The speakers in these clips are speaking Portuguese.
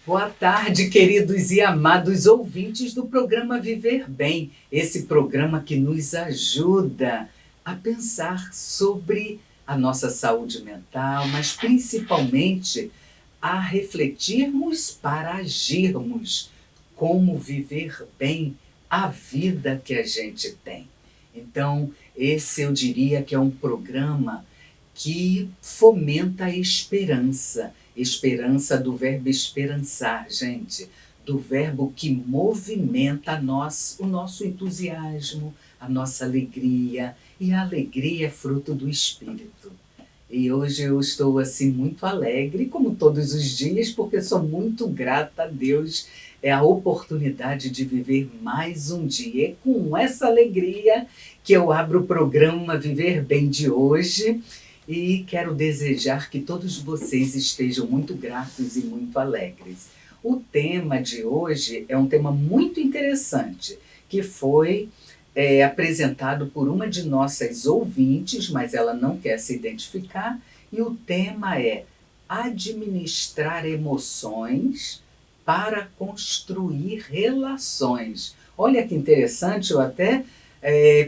Boa tarde, queridos e amados ouvintes do programa Viver Bem, esse programa que nos ajuda a pensar sobre a nossa saúde mental, mas principalmente a refletirmos para agirmos, como viver bem a vida que a gente tem. Então, esse eu diria que é um programa que fomenta a esperança. Esperança do verbo esperançar, gente. Do verbo que movimenta o nosso entusiasmo, a nossa alegria. E a alegria é fruto do Espírito. E hoje eu estou assim muito alegre, como todos os dias, porque sou muito grata a Deus. É a oportunidade de viver mais um dia. É com essa alegria que eu abro o programa Viver Bem de hoje. E quero desejar que todos vocês estejam muito gratos e muito alegres. O tema de hoje é um tema muito interessante, que foi apresentado por uma de nossas ouvintes, mas ela não quer se identificar, e o tema é administrar emoções para construir relações. Olha que interessante, eu até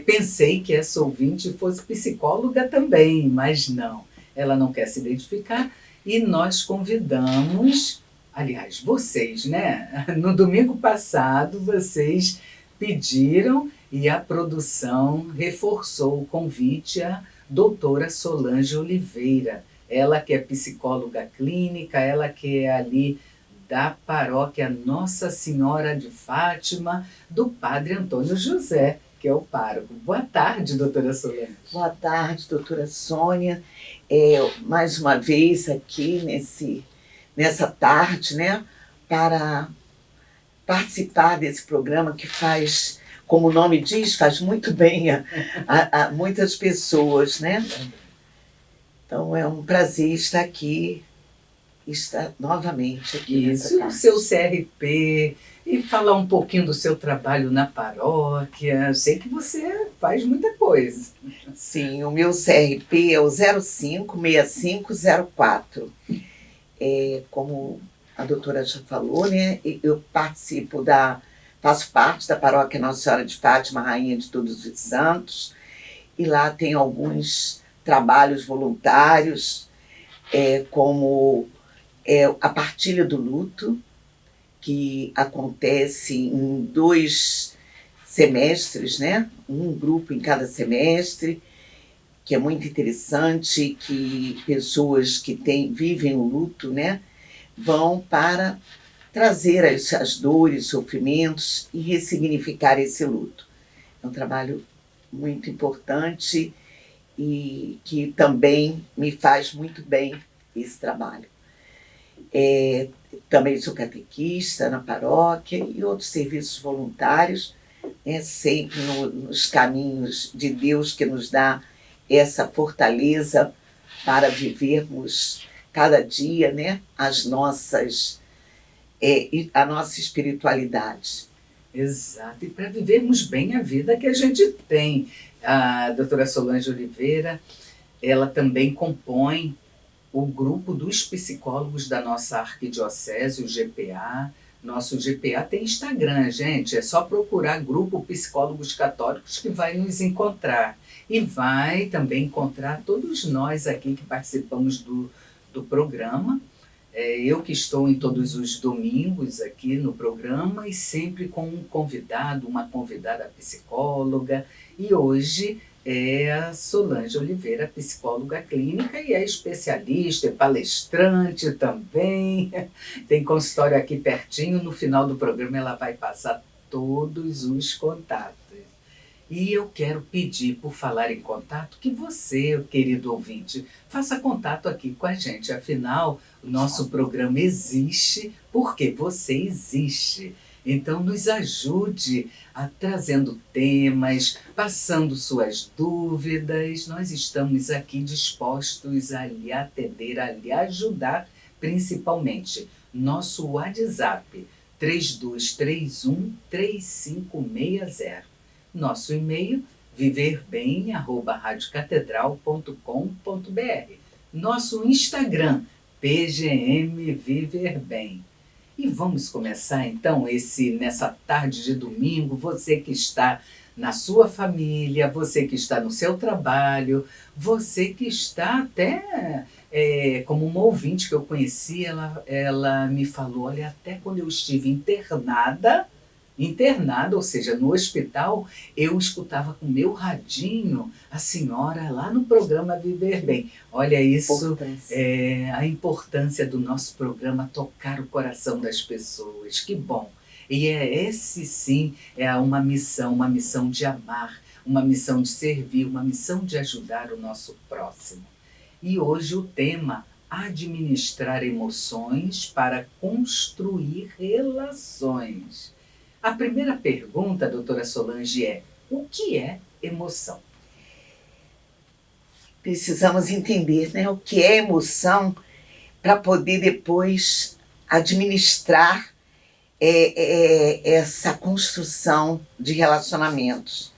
pensei que essa ouvinte fosse psicóloga também, mas não, ela não quer se identificar e nós convidamos, aliás, vocês, né? No domingo passado, vocês pediram e a produção reforçou o convite à doutora Solange Oliveira, ela que é psicóloga clínica, ela que é ali da paróquia Nossa Senhora de Fátima, do Padre Antônio José, que é o pároco. Boa tarde, doutora Solange. Boa tarde, doutora Sônia. Mais uma vez aqui nessa tarde, né, para participar desse programa que faz, como o nome diz, faz muito bem a muitas pessoas, né? Então é um prazer estar aqui, estar novamente aqui nessa tarde. O seu CRP, e falar um pouquinho do seu trabalho na paróquia. Eu sei que você faz muita coisa. Sim, o meu CRP é o 056504. Como a doutora já falou, né, eu faço parte da paróquia Nossa Senhora de Fátima, Rainha de Todos os Santos, e lá tem alguns trabalhos voluntários, como a partilha do luto, que acontece em 2 semestres, né? Um grupo em cada semestre, que é muito interessante, que pessoas que vivem o luto, né, vão para trazer as dores, sofrimentos e ressignificar esse luto. É um trabalho muito importante e que também me faz muito bem esse trabalho. Também sou catequista na paróquia e outros serviços voluntários, né, sempre nos caminhos de Deus, que nos dá essa fortaleza para vivermos cada dia, né, a nossa espiritualidade. Exato, e para vivermos bem a vida que a gente tem. A doutora Solange Oliveira, ela também compõe o grupo dos psicólogos da nossa arquidiocese, o GPA. Nosso GPA tem Instagram, gente, é só procurar Grupo Psicólogos Católicos que vai nos encontrar. E vai também encontrar todos nós aqui que participamos do programa. Eu que estou em todos os domingos aqui no programa e sempre com um convidado, uma convidada psicóloga. E hoje é a Solange Oliveira, psicóloga clínica, e é especialista, é palestrante também. Tem consultório aqui pertinho, no final do programa ela vai passar todos os contatos. E eu quero pedir, por falar em contato, que você, querido ouvinte, faça contato aqui com a gente. Afinal, o nosso programa existe porque você existe. Então, nos ajude trazendo temas, passando suas dúvidas. Nós estamos aqui dispostos a lhe atender, a lhe ajudar, principalmente. Nosso WhatsApp, 3231-3560. Nosso e-mail, viverbem@radiocatedral.com.br. Nosso Instagram, PGM Viver Bem. E vamos começar então nessa tarde de domingo, você que está na sua família, você que está no seu trabalho, você que está até, como uma ouvinte que eu conheci, ela me falou, olha, até quando eu estive internada, ou seja, no hospital, eu escutava com meu radinho a senhora lá no programa Viver Bem. Olha isso, a importância do nosso programa tocar o coração das pessoas. Que bom! E esse sim é uma missão de amar, uma missão de servir, uma missão de ajudar o nosso próximo. E hoje o tema: administrar emoções para construir relações. A primeira pergunta, doutora Solange, é: o que é emoção? Precisamos entender, né, o que é emoção para poder depois administrar essa construção de relacionamentos.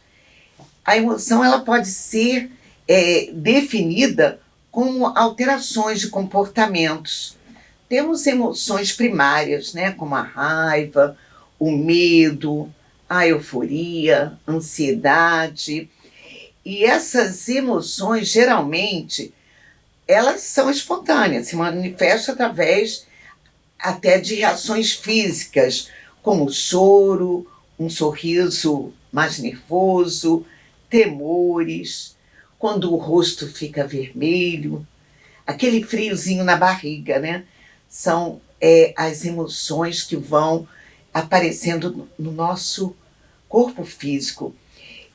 A emoção ela pode ser definida como alterações de comportamentos. Temos emoções primárias, né, como a raiva, o medo, a euforia, a ansiedade. E essas emoções, geralmente, elas são espontâneas, se manifestam através até de reações físicas, como choro, um sorriso mais nervoso, temores, quando o rosto fica vermelho, aquele friozinho na barriga, né? São as emoções que vão aparecendo no nosso corpo físico.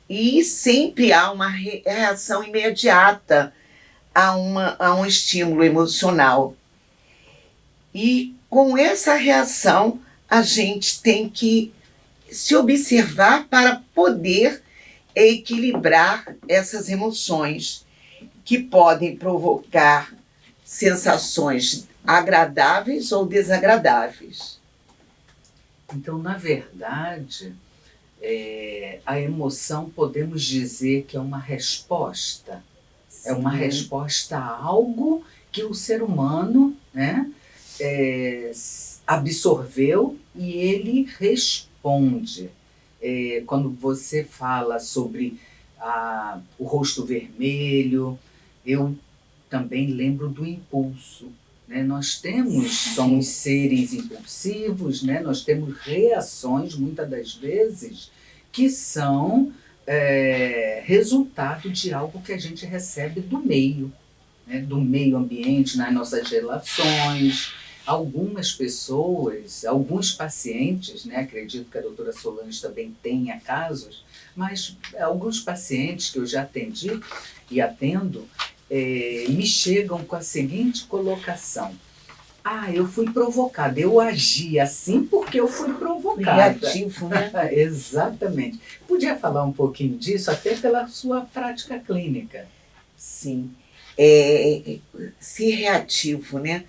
E sempre há uma reação imediata a um estímulo emocional. E com essa reação, a gente tem que se observar para poder equilibrar essas emoções que podem provocar sensações agradáveis ou desagradáveis. Então, na verdade, a emoção podemos dizer que é uma resposta. Sim. É uma resposta a algo que o ser humano, né, absorveu e ele responde. Quando você fala sobre o rosto vermelho, eu também lembro do impulso. Né? Nós somos seres impulsivos, né? Nós temos reações, muitas das vezes, que são resultado de algo que a gente recebe do meio, né? Do meio ambiente, nas nossas relações. Algumas pessoas, alguns pacientes, né? Acredito que a doutora Solange também tenha casos, mas alguns pacientes que eu já atendi e atendo, me chegam com a seguinte colocação: eu fui provocada, eu agi assim porque eu fui provocada. Reativo, né? Exatamente. Podia falar um pouquinho disso, até pela sua prática clínica? Sim. Ser reativo, né?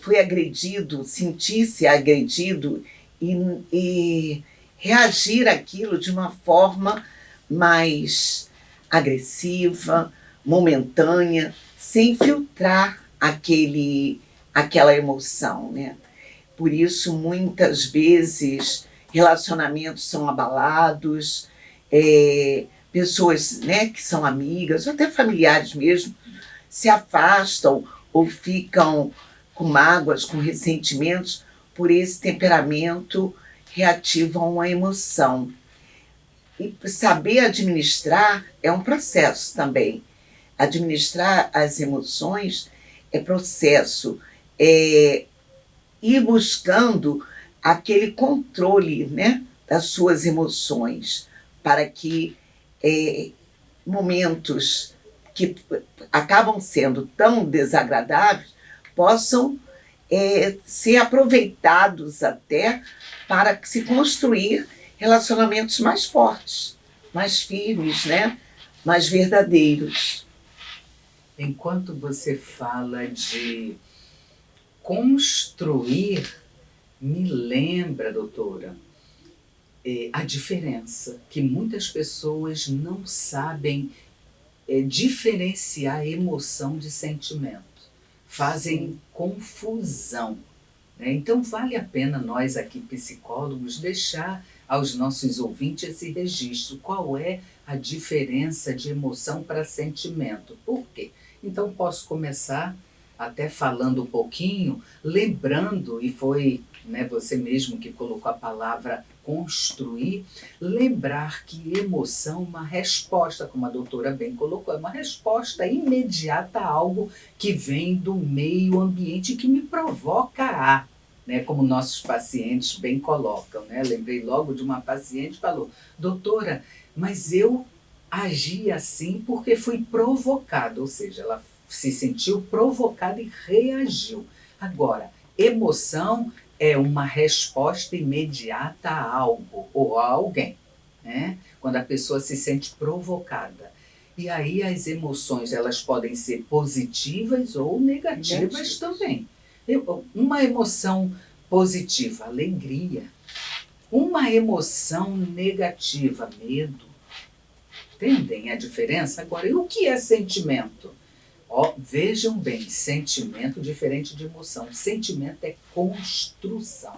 Foi agredido, sentir-se agredido e reagir àquilo de uma forma mais agressiva, momentânea, sem filtrar aquela emoção, né? Por isso, muitas vezes, relacionamentos são abalados, pessoas, né, que são amigas, ou até familiares mesmo, se afastam ou ficam com mágoas, com ressentimentos, por esse temperamento reativo a uma emoção. E saber administrar é um processo também. Administrar as emoções é processo, ir buscando aquele controle, né, das suas emoções, para que momentos que acabam sendo tão desagradáveis possam ser aproveitados até para se construir relacionamentos mais fortes, mais firmes, né? Mais verdadeiros. Enquanto você fala de construir, me lembra, doutora, a diferença, que muitas pessoas não sabem diferenciar emoção de sentimento. Fazem confusão. né? Então vale a pena nós aqui psicólogos deixar aos nossos ouvintes esse registro. Qual é a diferença de emoção para sentimento? Por quê? Então posso começar até falando um pouquinho, lembrando, e foi, né, você mesmo que colocou a palavra construir, lembrar que emoção é uma resposta, como a doutora bem colocou, é uma resposta imediata a algo que vem do meio ambiente que me provoca a, né, como nossos pacientes bem colocam, né? Lembrei logo de uma paciente que falou, doutora, mas eu agi assim porque fui provocada, ou seja, ela se sentiu provocada e reagiu. Agora, emoção é uma resposta imediata a algo ou a alguém, né? Quando a pessoa se sente provocada. E aí as emoções elas podem ser positivas ou negativas também. Uma emoção positiva, alegria. Uma emoção negativa, medo. Entendem a diferença? Agora, e o que é sentimento? Vejam bem, sentimento diferente de emoção. Sentimento é construção.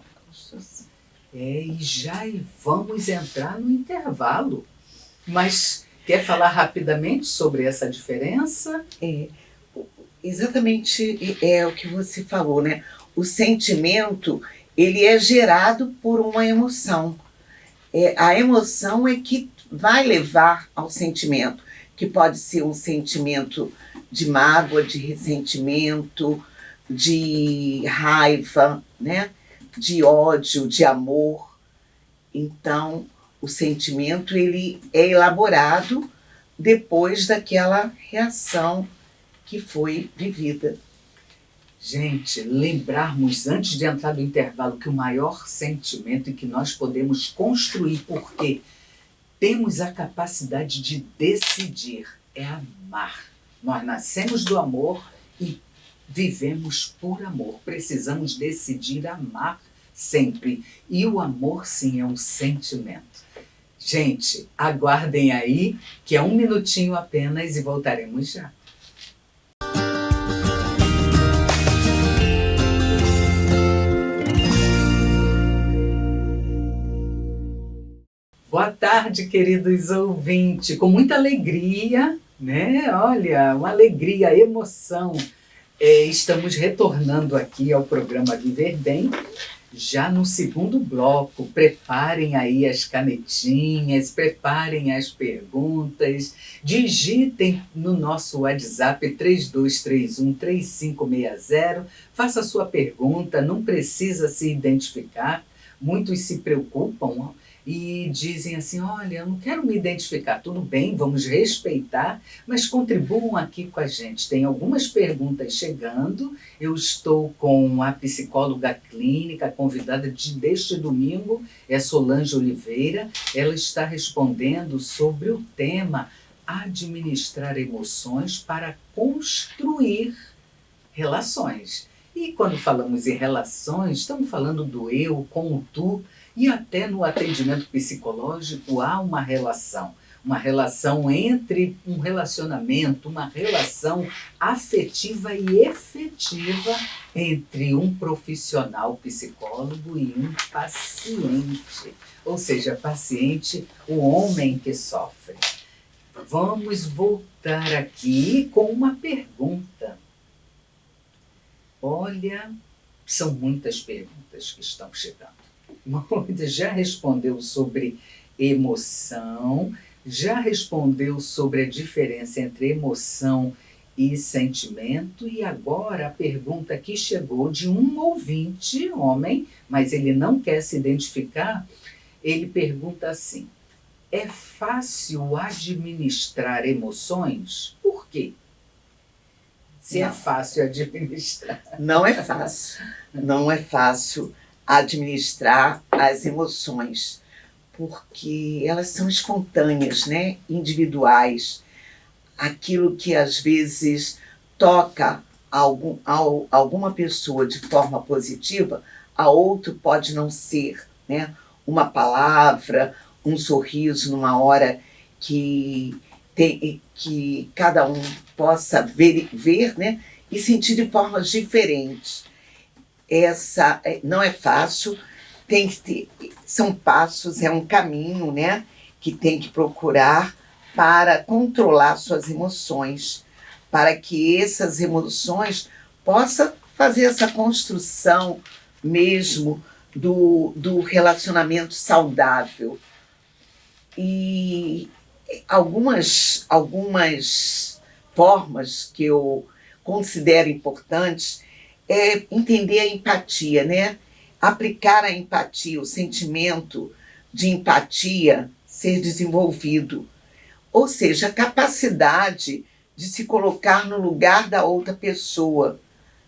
E já vamos entrar no intervalo. Mas quer falar rapidamente sobre essa diferença? Exatamente é o que você falou, né? O sentimento, ele é gerado por uma emoção. A emoção é que vai levar ao sentimento, que pode ser um sentimento de mágoa, de ressentimento, de raiva, né? De ódio, de amor. Então, o sentimento ele é elaborado depois daquela reação que foi vivida. Gente, lembrarmos antes de entrar no intervalo que o maior sentimento que nós podemos construir, porque temos a capacidade de decidir, é amar. Nós nascemos do amor e vivemos por amor. Precisamos decidir amar sempre. E o amor, sim, é um sentimento. Gente, aguardem aí, que é 1 minutinho apenas e voltaremos já. Boa tarde, queridos ouvintes. Com muita alegria, né? Olha, uma alegria, emoção. Estamos retornando aqui ao programa Viver Bem, já no segundo bloco. Preparem aí as canetinhas, preparem as perguntas, digitem no nosso WhatsApp 3231-3560, faça a sua pergunta, não precisa se identificar. Muitos se preocupam e dizem assim, olha, eu não quero me identificar, tudo bem, vamos respeitar, mas contribuam aqui com a gente. Tem algumas perguntas chegando, eu estou com a psicóloga clínica, convidada deste domingo, é Solange Oliveira, ela está respondendo sobre o tema administrar emoções para construir relações. E quando falamos em relações, estamos falando do eu com o tu, e até no atendimento psicológico há uma relação entre um relacionamento, uma relação afetiva e efetiva entre um profissional psicólogo e um paciente. Ou seja, paciente, o homem que sofre. Vamos voltar aqui com uma pergunta. Olha, são muitas perguntas que estão chegando. Já respondeu sobre emoção, já respondeu sobre a diferença entre emoção e sentimento, e agora a pergunta que chegou de um ouvinte, homem, mas ele não quer se identificar, ele pergunta assim, é fácil administrar emoções? Por quê? Se não. É fácil administrar. Não é fácil. Não é fácil administrar as emoções, porque elas são espontâneas, né? Individuais. Aquilo que às vezes toca alguma pessoa de forma positiva, a outro pode não ser, né? Uma palavra, um sorriso numa hora que cada um possa ver, né? E sentir de formas diferentes. não é fácil, tem que ter, são passos, é um caminho, né, que tem que procurar para controlar suas emoções, para que essas emoções possam fazer essa construção mesmo do relacionamento saudável. E algumas formas que eu considero importantes é entender a empatia, né? Aplicar a empatia, o sentimento de empatia ser desenvolvido. Ou seja, a capacidade de se colocar no lugar da outra pessoa,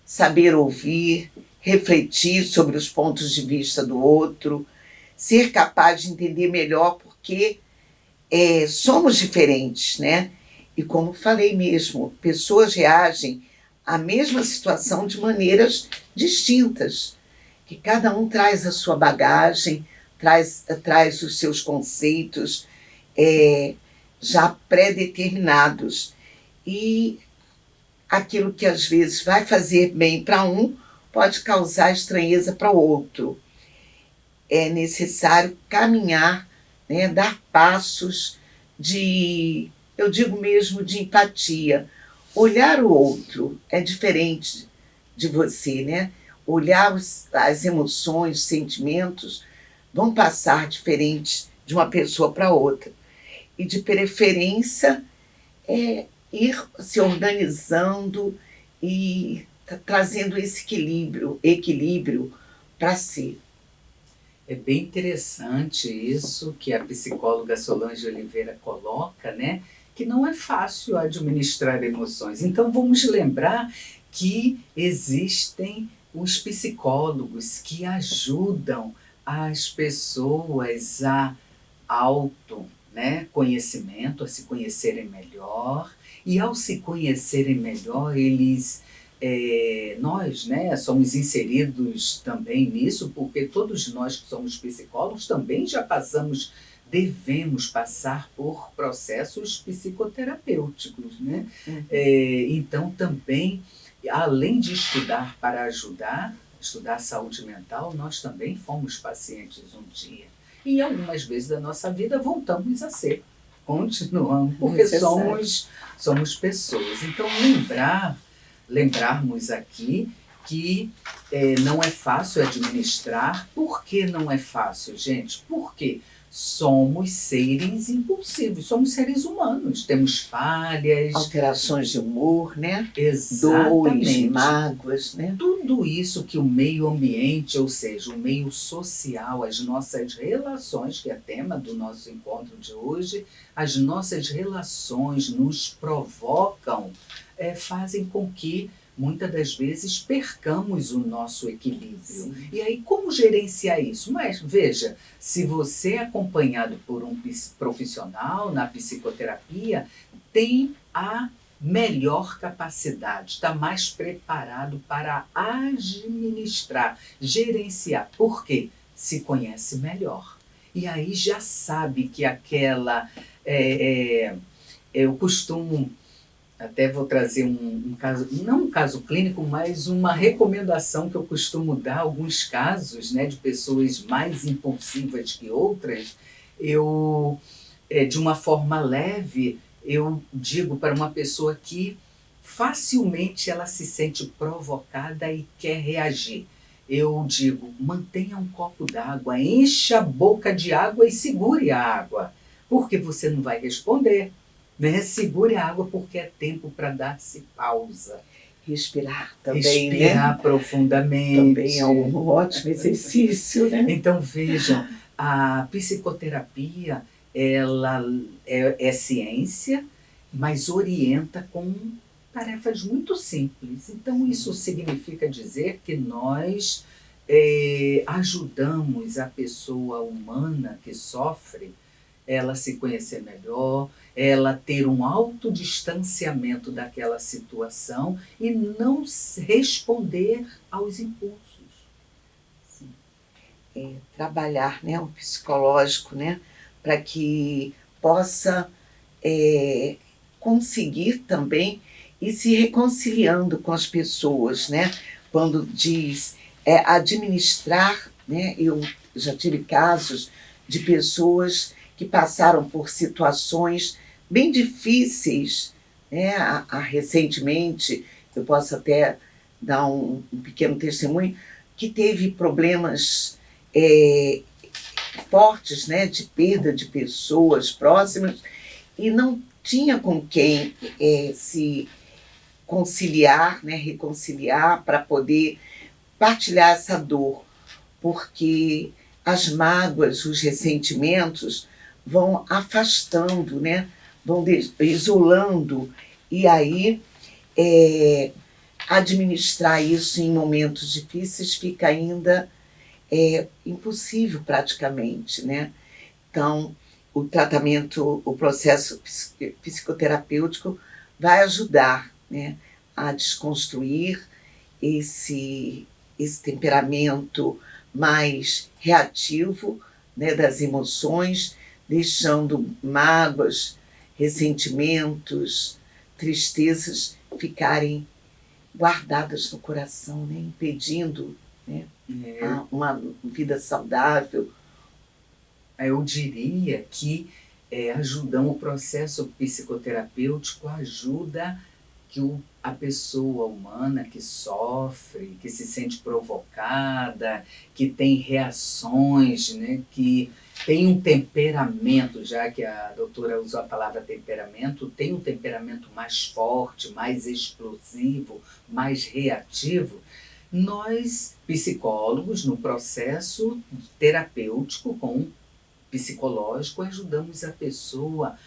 saber ouvir, refletir sobre os pontos de vista do outro, ser capaz de entender melhor porque somos diferentes, né? E como falei mesmo, pessoas reagem à mesma situação de maneiras distintas, que cada um traz a sua bagagem, traz os seus conceitos já pré-determinados. E aquilo que às vezes vai fazer bem para um pode causar estranheza para o outro. É necessário caminhar, né, dar passos eu digo mesmo, de empatia. Olhar o outro é diferente de você, né? Olhar as emoções, os sentimentos vão passar diferentes de uma pessoa para outra. E de preferência ir se organizando e trazendo esse equilíbrio para si. É bem interessante isso que a psicóloga Solange Oliveira coloca, né? Que não é fácil administrar emoções. Então vamos lembrar que existem os psicólogos que ajudam as pessoas a conhecimento, a se conhecerem melhor. E ao se conhecerem melhor, nós, né, somos inseridos também nisso, porque todos nós que somos psicólogos também já devemos passar por processos psicoterapêuticos, né? Então também, além de estudar para estudar saúde mental, nós também fomos pacientes um dia. E algumas vezes da nossa vida voltamos a ser, continuamos, porque somos pessoas. Então lembrarmos aqui que não é fácil administrar. Por que não é fácil, gente? Porque somos seres impulsivos, somos seres humanos, temos falhas, alterações de humor, né? Exatamente. Dores, mágoas, né? Tudo isso que o meio ambiente, ou seja, o meio social, as nossas relações, que é tema do nosso encontro de hoje, as nossas relações nos provocam, fazem com que muitas das vezes percamos o nosso equilíbrio. Sim. E aí, como gerenciar isso? Mas, veja, se você é acompanhado por um profissional na psicoterapia, tem a melhor capacidade, está mais preparado para administrar, gerenciar. Por quê? Se conhece melhor. E aí já sabe que eu costumo... Até vou trazer um caso, não um caso clínico, mas uma recomendação que eu costumo dar, alguns casos, né, de pessoas mais impulsivas que outras, de uma forma leve, eu digo para uma pessoa que facilmente ela se sente provocada e quer reagir. Eu digo, mantenha um copo d'água, encha a boca de água e segure a água, porque você não vai responder. Né? Segure a água porque é tempo para dar-se pausa. Respirar também, Respirar profundamente. Também é um ótimo exercício, né? Então vejam, a psicoterapia ela é ciência, mas orienta com tarefas muito simples. Então isso significa dizer que nós ajudamos a pessoa humana que sofre, ela se conhecer melhor, ela ter um autodistanciamento daquela situação e não responder aos impulsos. Trabalhar, né, o psicológico, né, para que possa conseguir também ir se reconciliando com as pessoas, né? Quando diz administrar, né? Eu já tive casos de pessoas que passaram por situações bem difíceis, né? Recentemente, eu posso até dar um pequeno testemunho, que teve problemas fortes, né? De perda de pessoas próximas e não tinha com quem se conciliar, né? Reconciliar para poder partilhar essa dor, porque as mágoas, os ressentimentos vão afastando, né? Vão isolando, e aí administrar isso em momentos difíceis fica ainda impossível praticamente, né? Então, o tratamento, o processo psicoterapêutico vai ajudar, né, a desconstruir esse temperamento mais reativo, né, das emoções, deixando mágoas, ressentimentos, tristezas ficarem guardadas no coração, né, impedindo, né, uma vida saudável. Eu diria que o processo psicoterapêutico ajuda que a pessoa humana que sofre, que se sente provocada, que tem reações, né, que tem um temperamento, já que a doutora usou a palavra temperamento, tem um temperamento mais forte, mais explosivo, mais reativo. Nós, psicólogos, no processo terapêutico com psicológico, ajudamos a pessoa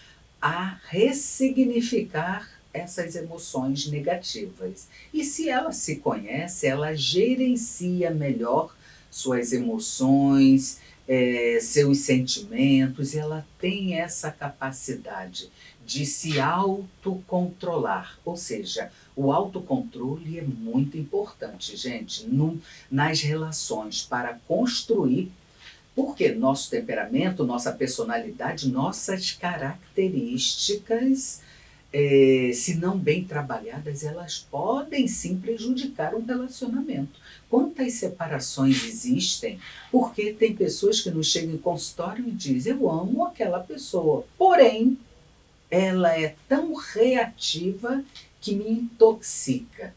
a ressignificar essas emoções negativas. E se ela se conhece, ela gerencia melhor suas emoções, seus sentimentos, ela tem essa capacidade de se autocontrolar. Ou seja, o autocontrole é muito importante, gente, nas relações, para construir. Porque nosso temperamento, nossa personalidade, nossas características, se não bem trabalhadas, elas podem sim prejudicar um relacionamento. Quantas separações existem? Porque tem pessoas que nos chegam em consultório e dizem: eu amo aquela pessoa, porém, ela é tão reativa que me intoxica.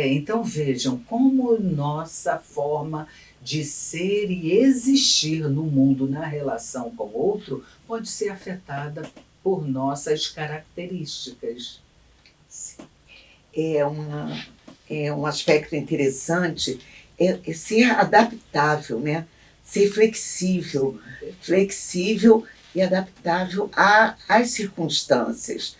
Então vejam como nossa forma de ser e existir no mundo, na relação com o outro, pode ser afetada por nossas características. Um aspecto interessante ser adaptável, né? Ser flexível e adaptável às circunstâncias.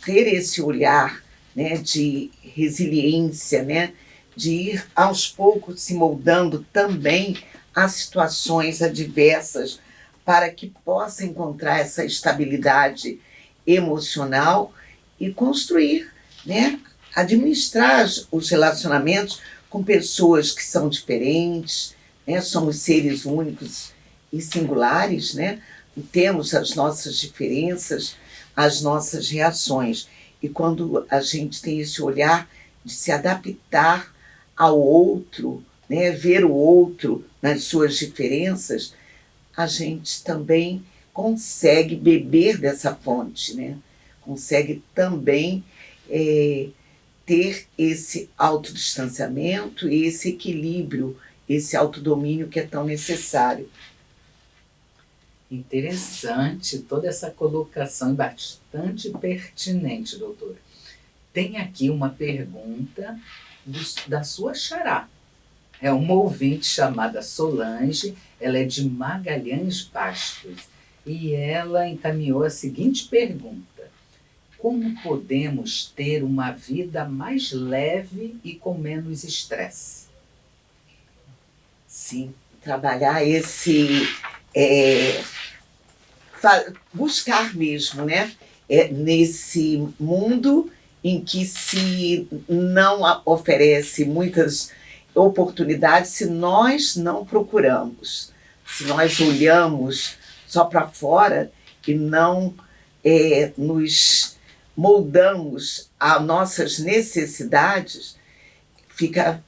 Ter esse olhar, né, de resiliência, né, de ir aos poucos se moldando também às situações adversas, para que possa encontrar essa estabilidade emocional e construir, né, administrar os relacionamentos com pessoas que são diferentes, né, somos seres únicos e singulares, né, temos as nossas diferenças, as nossas reações. E quando a gente tem esse olhar de se adaptar ao outro, né, ver o outro nas suas diferenças, a gente também consegue beber dessa fonte, né? Consegue também ter esse autodistanciamento e esse equilíbrio, esse autodomínio que é tão necessário. Interessante toda essa colocação, bastante pertinente, doutora. Tem aqui uma pergunta da sua xará. É uma ouvinte chamada Solange, ela é de Magalhães Bastos, e ela encaminhou a seguinte pergunta: como podemos ter uma vida mais leve e com menos estresse? Sim, trabalhar buscar mesmo, né? Nesse mundo em que se não oferece muitas oportunidades, se nós não procuramos, se nós olhamos só para fora e não nos moldamos a nossas necessidades, fica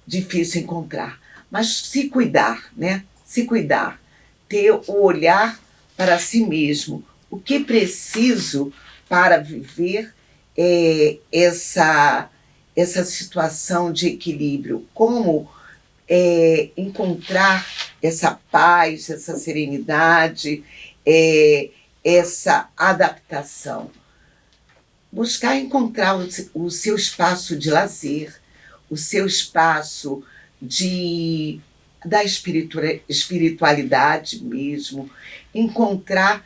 difícil encontrar. Mas se cuidar, né? Se cuidar, ter o olhar para si mesmo. O que preciso para viver essa situação de equilíbrio? Como encontrar essa paz, essa serenidade, essa adaptação? Buscar encontrar o seu espaço de lazer, o seu espaço da espiritualidade mesmo, encontrar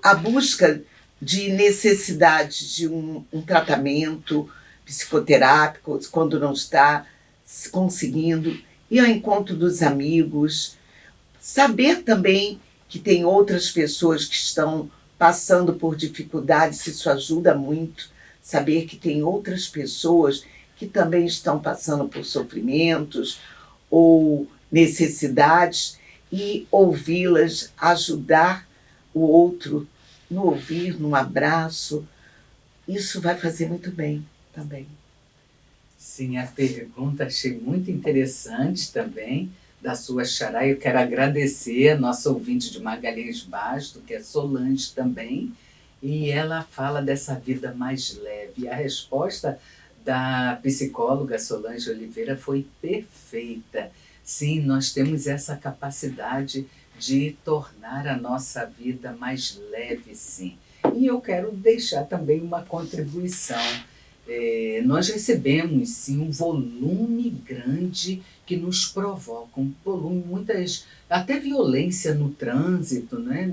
a busca de necessidade de um tratamento psicoterápico, quando não está conseguindo, ir ao encontro dos amigos, saber também que tem outras pessoas que estão passando por dificuldades, isso ajuda muito, saber que tem outras pessoas que também estão passando por sofrimentos ou necessidades, e ouvi-las, ajudar o outro no ouvir, num abraço, isso vai fazer muito bem também. Sim, a pergunta achei muito interessante também, da sua xará. Eu quero agradecer a nossa ouvinte de Magalhães Basto, que é Solange também, e ela fala dessa vida mais leve. E a resposta da psicóloga Solange Oliveira foi perfeita. Sim, nós temos essa capacidade de tornar a nossa vida mais leve, sim. E eu quero deixar também uma contribuição. Nós recebemos, sim, um volume grande que nos provoca, um volume, muitas, até violência no trânsito, né?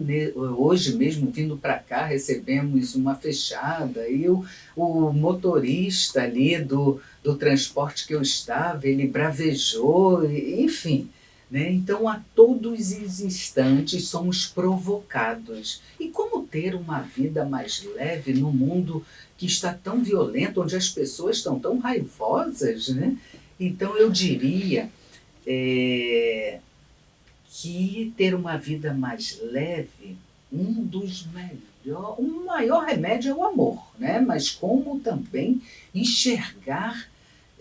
Hoje mesmo, vindo para cá, recebemos uma fechada, e o motorista ali do transporte que eu estava, ele bravejou, enfim. Né? Então, a todos os instantes somos provocados. E como ter uma vida mais leve no mundo que está tão violento, onde as pessoas estão tão raivosas, né? Então, eu diria que ter uma vida mais leve, o maior remédio é o amor, né? Mas como também enxergar,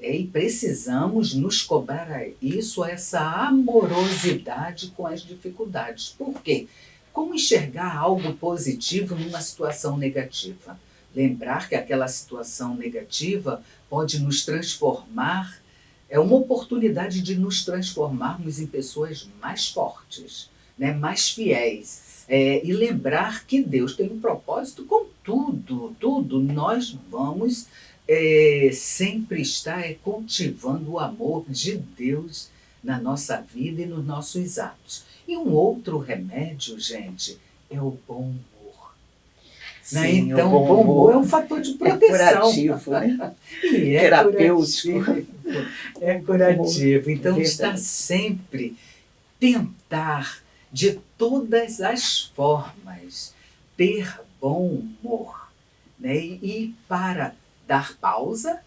e precisamos nos cobrar isso, essa amorosidade com as dificuldades. Por quê? Como enxergar algo positivo numa situação negativa? Lembrar que aquela situação negativa pode nos transformar, é uma oportunidade de nos transformarmos em pessoas mais fortes, né? Mais fiéis. E lembrar que Deus tem um propósito com tudo. Nós vamos sempre estar cultivando o amor de Deus na nossa vida e nos nossos atos. E um outro remédio, gente, é o bom humor. Sim, né? Então, o bom humor é um fator de proteção. É curativo, né? E terapêutico. É curativo. Então, está sempre tentar, de todas as formas, ter bom humor. Né? E para dar pausa,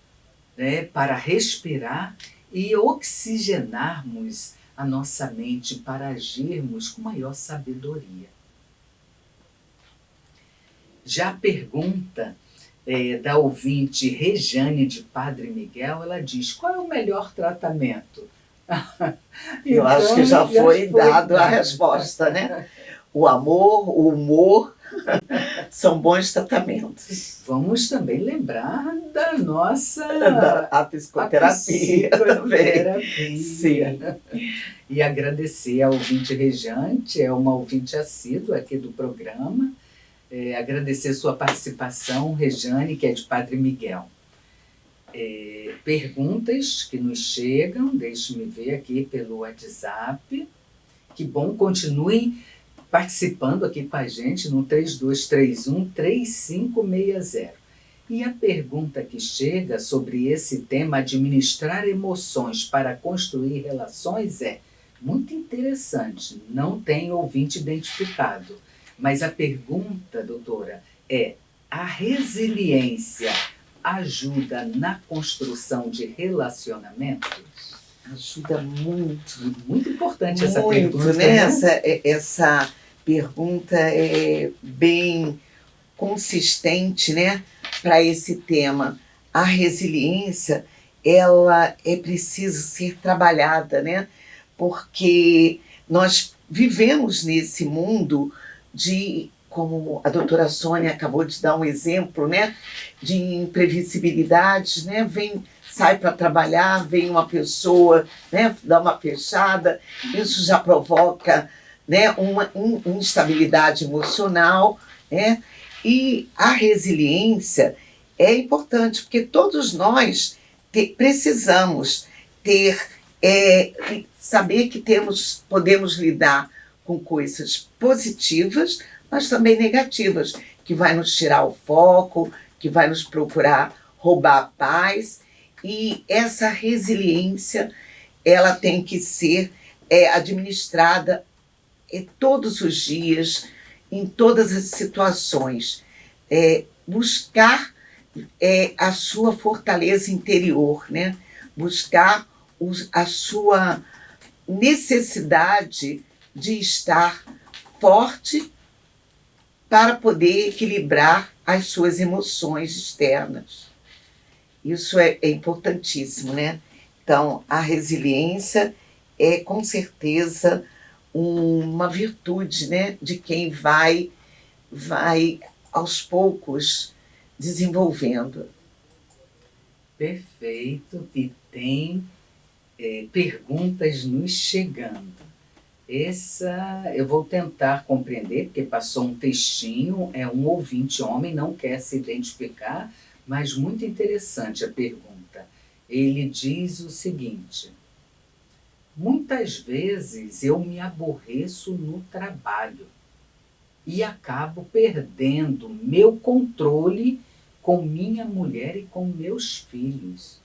né, para respirar e oxigenarmos a nossa mente para agirmos com maior sabedoria. Já a pergunta da ouvinte Rejane de Padre Miguel, ela diz: qual é o melhor tratamento? Eu acho que já foi dado a resposta, né? O amor, o humor são bons tratamentos. Vamos também lembrar da nossa a psicoterapia também. Sim. E agradecer ao ouvinte Rejante, é uma ouvinte assídua aqui do programa. Agradecer sua participação, Rejane, que é de Padre Miguel. Perguntas que nos chegam, deixe-me ver aqui pelo WhatsApp. Que bom, continuem participando aqui com a gente no 3231-3560. E a pergunta que chega sobre esse tema, administrar emoções para construir relações, é muito interessante. Não tem ouvinte identificado. Mas a pergunta, doutora, é: a resiliência ajuda na construção de relacionamentos? Ajuda muito. Muito importante muito, essa pergunta. Né? Essa pergunta é bem consistente, né, para esse tema. A resiliência ela é preciso ser trabalhada, né? Porque nós vivemos nesse mundo de, como a doutora Sônia acabou de dar um exemplo, né? De imprevisibilidades, né? Sai para trabalhar, vem uma pessoa, né? Dá uma fechada, isso já provoca, né? Uma instabilidade emocional, né? E a resiliência é importante, porque todos nós precisamos saber que podemos lidar com coisas positivas, mas também negativas, que vai nos tirar o foco, que vai nos procurar roubar a paz. E essa resiliência, ela tem que ser administrada todos os dias, em todas as situações. Buscar a sua fortaleza interior, né? Buscar a sua necessidade de estar forte para poder equilibrar as suas emoções externas. Isso é importantíssimo, né? Então, a resiliência é, com certeza, uma virtude, né, de quem vai aos poucos desenvolvendo. Perfeito, e tem perguntas nos chegando. Essa eu vou tentar compreender, porque passou um textinho, é um ouvinte homem, não quer se identificar, mas muito interessante a pergunta. Ele diz o seguinte: muitas vezes eu me aborreço no trabalho e acabo perdendo meu controle com minha mulher e com meus filhos.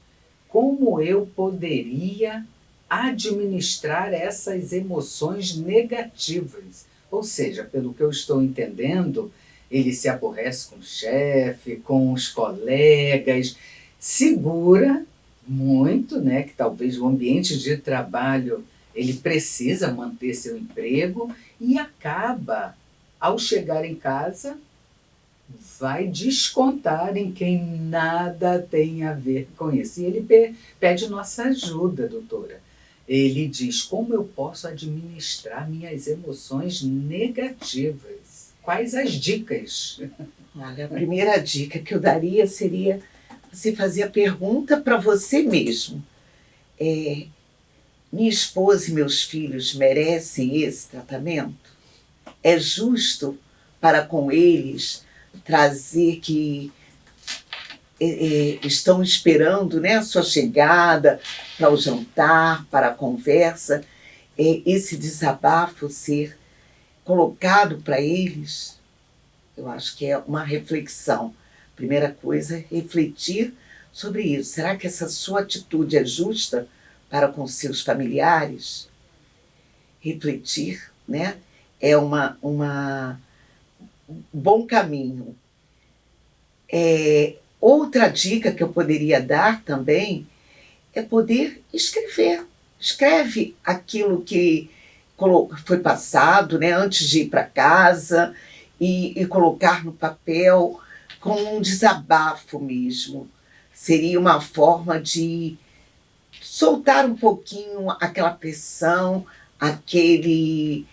Como eu poderia administrar essas emoções negativas? Ou seja, pelo que eu estou entendendo, ele se aborrece com o chefe, com os colegas, segura muito, né, que talvez o ambiente de trabalho ele precisa manter seu emprego e acaba, ao chegar em casa, vai descontar em quem nada tem a ver com isso. E ele pede nossa ajuda, doutora. Ele diz: como eu posso administrar minhas emoções negativas? Quais as dicas? Olha, a primeira dica que eu daria seria você fazer a pergunta para você mesmo. Minha esposa e meus filhos merecem esse tratamento? É justo para com eles trazer que estão esperando, né, a sua chegada para o jantar, para a conversa, esse desabafo ser colocado para eles? Eu acho que é uma reflexão. Primeira coisa é refletir sobre isso. Será que essa sua atitude é justa para com seus familiares? Refletir, né, é um bom caminho. Outra dica que eu poderia dar também é poder escrever. Escreve aquilo que foi passado, né, antes de ir para casa, e colocar no papel com um desabafo mesmo. Seria uma forma de soltar um pouquinho aquela pressão, aquele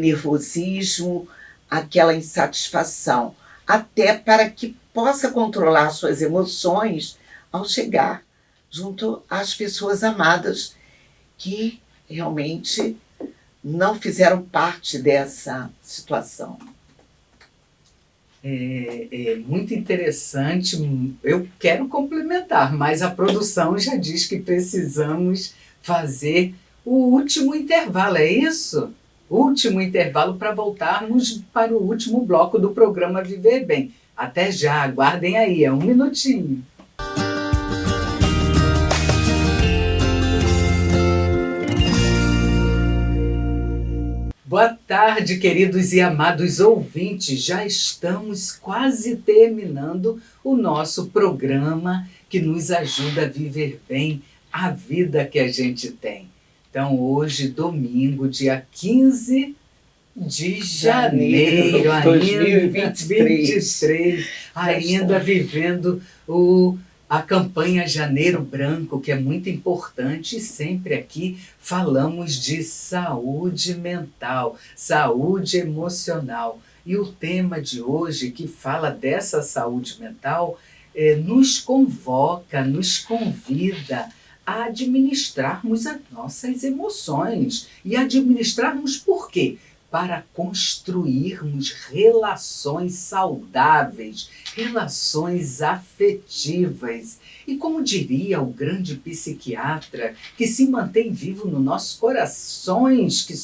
nervosismo, aquela insatisfação, até para que possa controlar suas emoções ao chegar junto às pessoas amadas que realmente não fizeram parte dessa situação. É muito interessante. Eu quero complementar, mas a produção já diz que precisamos fazer o último intervalo, é isso? Último intervalo para voltarmos para o último bloco do programa Viver Bem. Até já, aguardem aí, é um minutinho. Boa tarde, queridos e amados ouvintes. Já estamos quase terminando o nosso programa que nos ajuda a viver bem a vida que a gente tem. Então, hoje, domingo, dia 15 de janeiro, ainda 2023, ainda vivendo a campanha Janeiro Branco, que é muito importante, e sempre aqui falamos de saúde mental, saúde emocional. E o tema de hoje, que fala dessa saúde mental, nos convoca, nos convida a administrarmos as nossas emoções. E administrarmos por quê? Para construirmos relações saudáveis, relações afetivas. E como diria o grande psiquiatra, que se mantém vivo nos nossos corações, que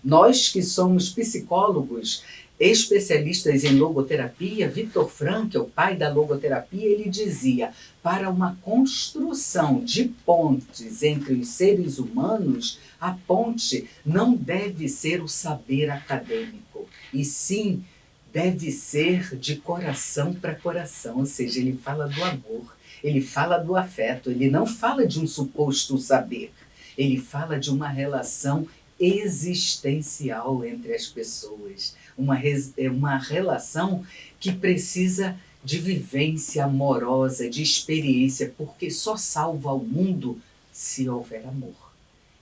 nós que somos psicólogos, especialistas em logoterapia, Viktor Frankl, o pai da logoterapia, ele dizia: para uma construção de pontes entre os seres humanos, a ponte não deve ser o saber acadêmico, e sim deve ser de coração para coração, ou seja, ele fala do amor, ele fala do afeto, ele não fala de um suposto saber, ele fala de uma relação existencial entre as pessoas, uma relação que precisa de vivência amorosa, de experiência, porque só salva o mundo se houver amor.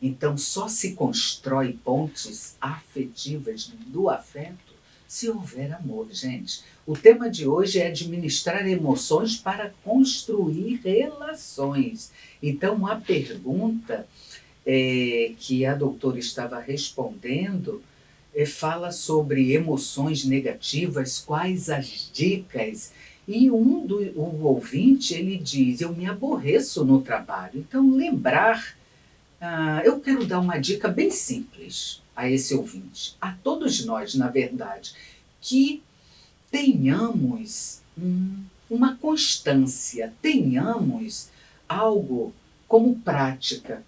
Então, só se constrói pontes afetivas do afeto se houver amor, gente. O tema de hoje é administrar emoções para construir relações. Então, a pergunta que a doutora estava respondendo fala sobre emoções negativas, quais as dicas. E o ouvinte, ele diz: eu me aborreço no trabalho. Então, lembrar, eu quero dar uma dica bem simples a esse ouvinte, a todos nós, na verdade, que tenhamos uma constância, tenhamos algo como prática,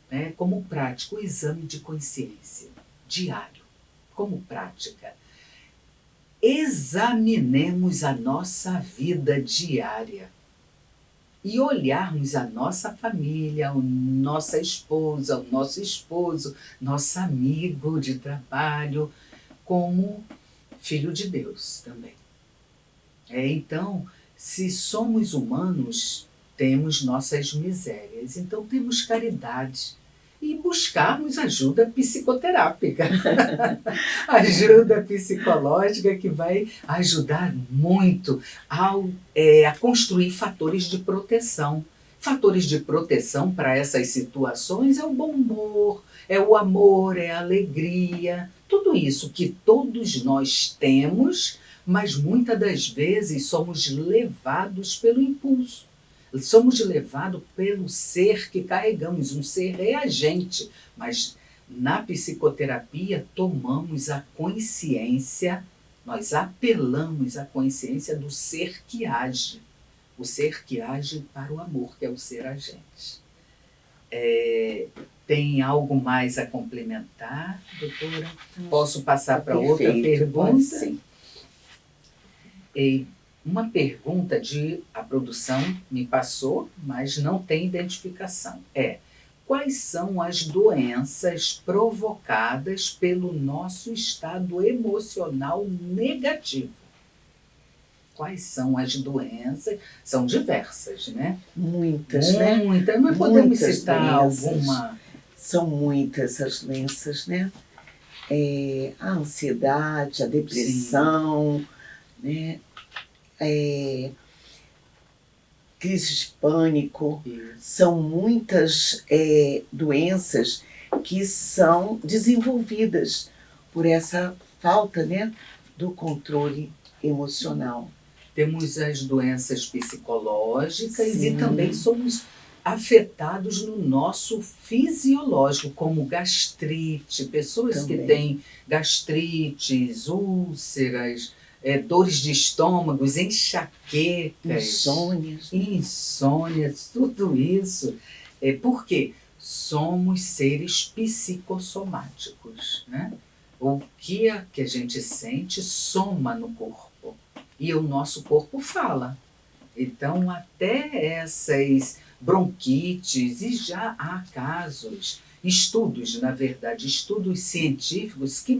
né? Como prática, o exame de consciência diário, como prática. Examinemos a nossa vida diária e olharmos a nossa família, a nossa esposa, o nosso esposo, nosso amigo de trabalho, como filho de Deus também. Então, se somos humanos, temos nossas misérias, então temos caridade e buscarmos ajuda psicoterápica, ajuda psicológica que vai ajudar muito a construir fatores de proteção. Fatores de proteção para essas situações é o bom humor, é o amor, é a alegria, tudo isso que todos nós temos, mas muitas das vezes somos levados pelo impulso. Somos levados pelo ser que carregamos, um ser reagente, mas na psicoterapia tomamos a consciência, nós apelamos à consciência do ser que age, o ser que age para o amor, que é o ser agente. Tem algo mais a complementar, doutora? Posso passar para outra pergunta? Sim. Uma pergunta a produção me passou, mas não tem identificação. Quais são as doenças provocadas pelo nosso estado emocional negativo? Quais são as doenças? São diversas, né? Muitas, né? Muitas, mas podemos citar alguma? São muitas as doenças, né? A ansiedade, a depressão, né? Crises de pânico, são muitas doenças que são desenvolvidas por essa falta, né, do controle emocional. Temos as doenças psicológicas. Sim. E também somos afetados no nosso fisiológico, como gastrite, pessoas também que têm gastrites, úlceras, dores de estômago, enxaquecas, insônias, tudo isso. Por quê? Somos seres psicossomáticos, né? O que a gente sente soma no corpo e o nosso corpo fala. Então, até essas bronquites, e já há casos estudos, na verdade, estudos científicos que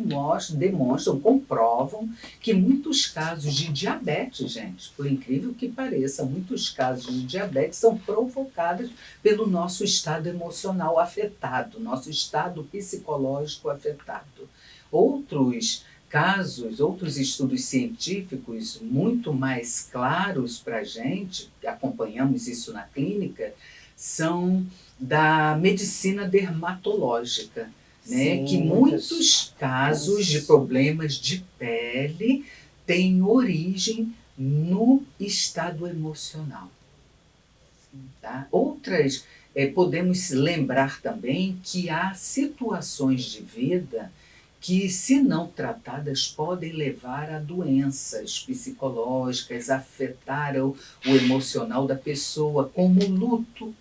demonstram, comprovam que muitos casos de diabetes, gente, por incrível que pareça, muitos casos de diabetes são provocados pelo nosso estado emocional afetado, nosso estado psicológico afetado. Outros casos, outros estudos científicos muito mais claros para a gente, acompanhamos isso na clínica, são da medicina dermatológica, né? Sim, Que muitos casos de problemas de pele têm origem no estado emocional. Tá? Outras, podemos lembrar também que há situações de vida que, se não tratadas, podem levar a doenças psicológicas, afetar o emocional da pessoa, como o luto,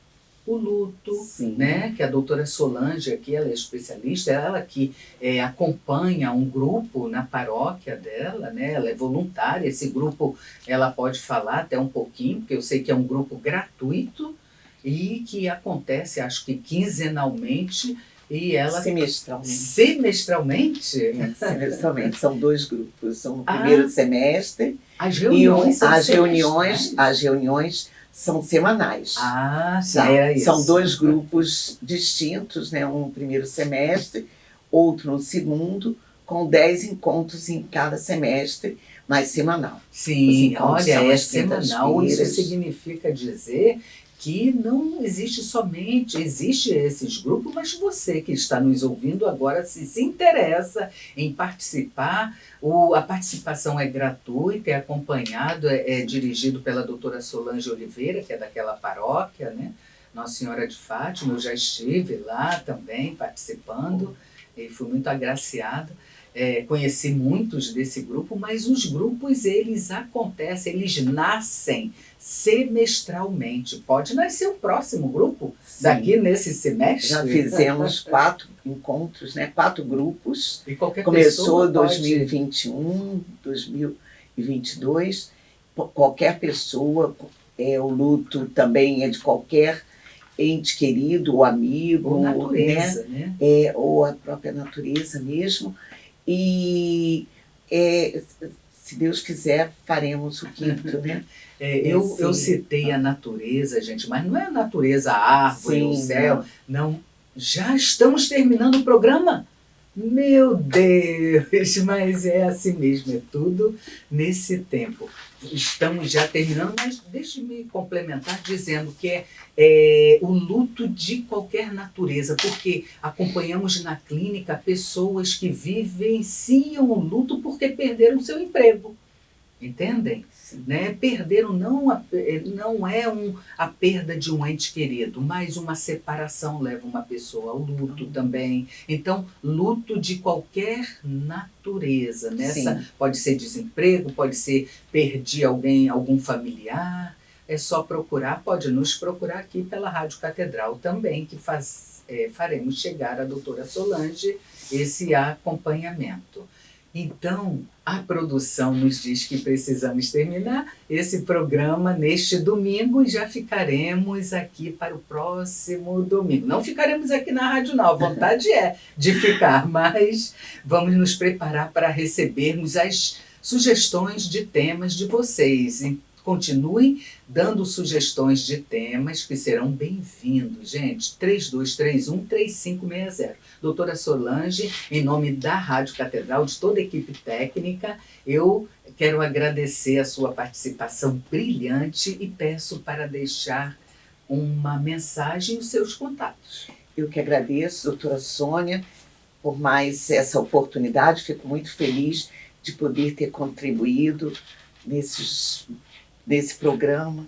né? Que a doutora Solange aqui, ela é especialista, ela que acompanha um grupo na paróquia dela, né? Ela é voluntária, esse grupo ela pode falar até um pouquinho, porque eu sei que é um grupo gratuito e que acontece, acho que quinzenalmente, e ela... Semestralmente. Semestralmente? Semestralmente. São 2 grupos. São no primeiro semestre. As reuniões são as reuniões são semanais. Sim, era isso. São 2 grupos distintos, né? Um no primeiro semestre, outro no segundo, com 10 encontros em cada semestre, mas semanal. Sim, olha, é semanal. Isso significa dizer que não existe somente, existe esses grupos, mas você que está nos ouvindo agora, se interessa em participar, a participação é gratuita, é acompanhado, é dirigido pela doutora Solange Oliveira, que é daquela paróquia, né? Nossa Senhora de Fátima. Eu já estive lá também participando e fui muito agraciada. Conheci muitos desse grupo, mas os grupos, eles acontecem, eles nascem semestralmente. Pode nascer um próximo grupo daqui nesse semestre. Já fizemos 4 encontros, né? 4 grupos. E qualquer Começou 2021, 2022. Qualquer pessoa, o luto também é de qualquer ente querido ou amigo. Ou natureza, né? Ou a própria natureza mesmo. E, se Deus quiser, faremos o 5º, né? Eu citei a natureza, gente, mas não é a natureza, a árvore, o céu. Não. Já estamos terminando o programa? Meu Deus, mas é assim mesmo, é tudo nesse tempo. Estamos já terminando, mas deixe-me complementar dizendo que é o luto de qualquer natureza, porque acompanhamos na clínica pessoas que vivenciam o luto porque perderam seu emprego. Entendem? Né? Perderam não é a perda de um ente querido, mas uma separação leva uma pessoa ao luto também. Então, luto de qualquer natureza. Pode ser desemprego, pode ser perdi algum familiar. É só procurar, pode nos procurar aqui pela Rádio Catedral também, que faremos chegar à doutora Solange esse acompanhamento. Então, a produção nos diz que precisamos terminar esse programa neste domingo e já ficaremos aqui para o próximo domingo. Não ficaremos aqui na rádio, não. A vontade é de ficar, mas vamos nos preparar para recebermos as sugestões de temas de vocês. E continuem dando sugestões de temas que serão bem-vindos, gente. 3231-3560. Doutora Solange, em nome da Rádio Catedral, de toda a equipe técnica, eu quero agradecer a sua participação brilhante e peço para deixar uma mensagem e os seus contatos. Eu que agradeço, doutora Sônia, por mais essa oportunidade. Fico muito feliz de poder ter contribuído nesse programa.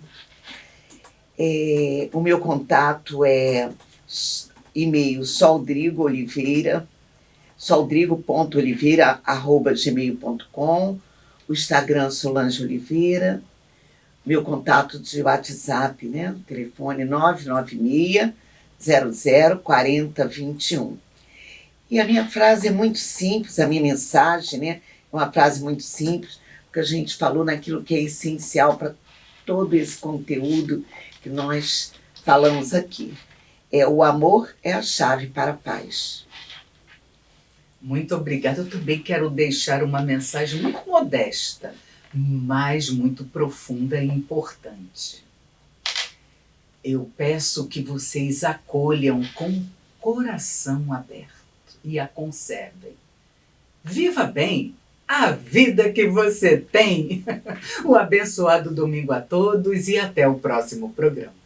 O meu contato é e-mail soldrigo.oliveira@gmail.com, o Instagram Solange Oliveira, meu contato de WhatsApp, né? Telefone 996-004021. E a minha frase é muito simples, a minha mensagem, né? É uma frase muito simples, porque a gente falou naquilo que é essencial para todo esse conteúdo que nós falamos aqui. O amor é a chave para a paz. Muito obrigada. Eu também quero deixar uma mensagem muito modesta, mas muito profunda e importante. Eu peço que vocês acolham com o coração aberto e a conservem. Viva bem a vida que você tem! Um abençoado domingo a todos e até o próximo programa.